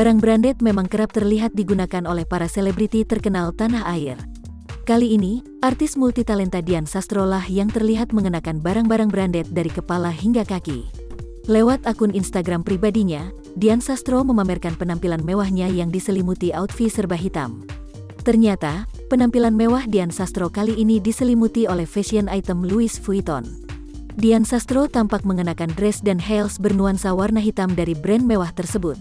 Barang branded memang kerap terlihat digunakan oleh para selebriti terkenal tanah air. Kali ini, artis multitalenta Dian Sastro lah yang terlihat mengenakan barang-barang branded dari kepala hingga kaki. Lewat akun Instagram pribadinya, Dian Sastro memamerkan penampilan mewahnya yang diselimuti outfit serba hitam. Ternyata, penampilan mewah Dian Sastro kali ini diselimuti oleh fashion item Louis Vuitton. Dian Sastro tampak mengenakan dress dan heels bernuansa warna hitam dari brand mewah tersebut.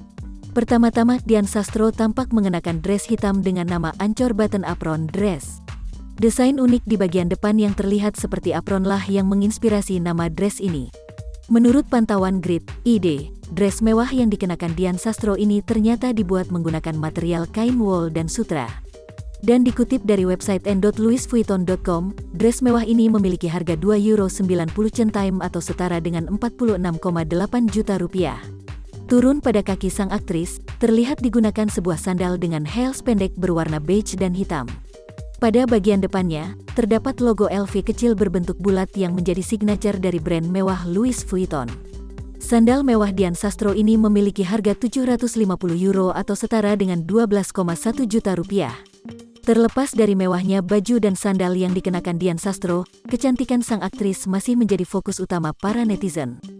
Pertama-tama Dian Sastro tampak mengenakan dress hitam dengan nama Ancor Button Apron Dress. Desain unik di bagian depan yang terlihat seperti apron lah yang menginspirasi nama dress ini. Menurut pantauan Grid.id, dress mewah yang dikenakan Dian Sastro ini ternyata dibuat menggunakan material kain wool dan sutra. Dan dikutip dari website n.louisvuitton.com, dress mewah ini memiliki harga €2,90 atau setara dengan 46,8 juta rupiah. Turun pada kaki sang aktris, terlihat digunakan sebuah sandal dengan heels pendek berwarna beige dan hitam. Pada bagian depannya, terdapat logo LV kecil berbentuk bulat yang menjadi signature dari brand mewah Louis Vuitton. Sandal mewah Dian Sastro ini memiliki harga €750 atau setara dengan 12,1 juta rupiah. Terlepas dari mewahnya baju dan sandal yang dikenakan Dian Sastro, kecantikan sang aktris masih menjadi fokus utama para netizen.